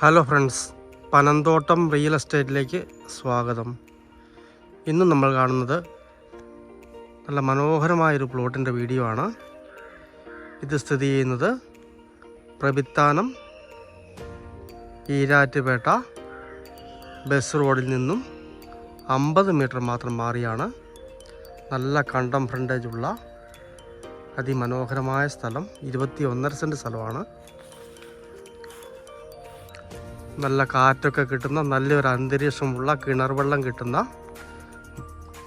Hello friends, Panamthottam real എസ്റ്റേറ്റിലേക്ക് സ്വാഗതം. ഇന്ന് നമ്മൾ കാണുന്നത് നല്ല മനോഹരമായൊരു പ്ലോട്ടിൻ്റെ വീഡിയോ ആണ്. ഇത് സ്ഥിതി ചെയ്യുന്നത് പ്രവിത്താനം ഈരാറ്റുപേട്ട ബസ് റോഡിൽ നിന്നും 50 മീറ്റർ മാത്രം മാറിയാണ്. നല്ല കണ്ടം ഫ്രണ്ടേജുള്ള അതിമനോഹരമായ സ്ഥലം. 21.5 സെൻറ്റ് സ്ഥലമാണ്. നല്ല കാറ്റൊക്കെ കിട്ടുന്ന നല്ലൊരു അന്തരീക്ഷമുള്ള കിണർ വെള്ളം കിട്ടുന്ന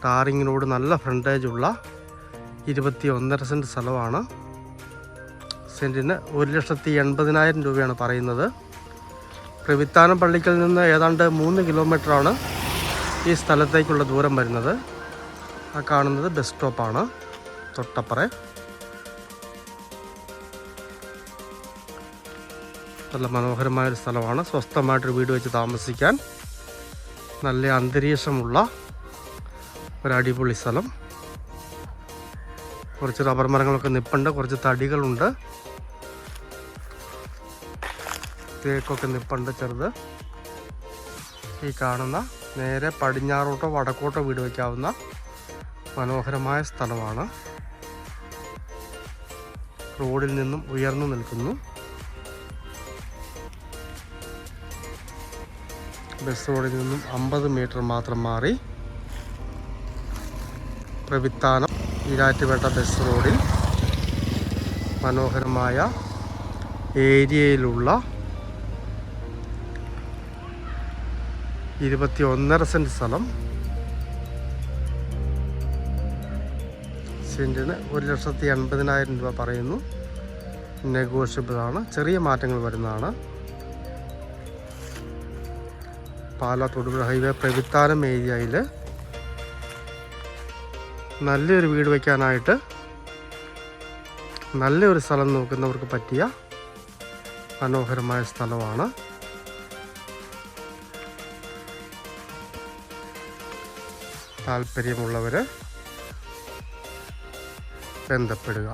ടാറിങ്ങിനോട് നല്ല ഫ്രണ്ടേജുള്ള 21.5 സെൻറ്റ് സ്ഥലമാണ്. സെൻറ്റിന് 1,80,000 രൂപയാണ് പറയുന്നത്. പ്രവിത്താനം പള്ളിക്കൽ നിന്ന് ഏതാണ്ട് 3 കിലോമീറ്ററാണ് ഈ സ്ഥലത്തേക്കുള്ള ദൂരം വരുന്നത്. ആ കാണുന്നത് ബസ് സ്റ്റോപ്പാണ് തൊട്ടപ്പുറേ. നല്ല മനോഹരമായൊരു സ്ഥലമാണ്. സ്വസ്ഥമായിട്ടൊരു വീട് വെച്ച് താമസിക്കാൻ നല്ല അന്തരീക്ഷമുള്ള ഒരു അടിപൊളി സ്ഥലം. കുറച്ച് റബ്ബർ മരങ്ങളൊക്കെ നിപ്പുണ്ട്, കുറച്ച് തടികളുണ്ട്, തേക്കൊക്കെ നിപ്പുണ്ട് ചെറുത്. ഈ കാണുന്ന നേരെ പടിഞ്ഞാറോട്ടോ വടക്കോട്ടോ വീട് വയ്ക്കാവുന്ന മനോഹരമായ സ്ഥലമാണ്. റോഡിൽ നിന്നും ഉയർന്നു നിൽക്കുന്നു. ബസ് റോഡിൽ നിന്നും 50 മീറ്റർ മാത്രം മാറി പ്രവിത്താനം ഈരാറ്റുപേട്ട ബസ് റോഡിൽ മനോഹരമായ ഏരിയയിലുള്ള 21.5 സെൻറ്റ് സ്ഥലം. സെൻറ്റിന് 1,80,000 രൂപ പറയുന്നു. നെഗോഷ്യബിളാണ്, ചെറിയ മാറ്റങ്ങൾ വരുന്നതാണ്. പാലാ തൊടുപുഴ ഹൈവേ പ്രവിത്താനം ഏരിയയിൽ നല്ലൊരു വീട് വയ്ക്കാനായിട്ട് നല്ലൊരു സ്ഥലം നോക്കുന്നവർക്ക് പറ്റിയ മനോഹരമായ സ്ഥലമാണ്. താല്പര്യമുള്ളവർ ബന്ധപ്പെടുക.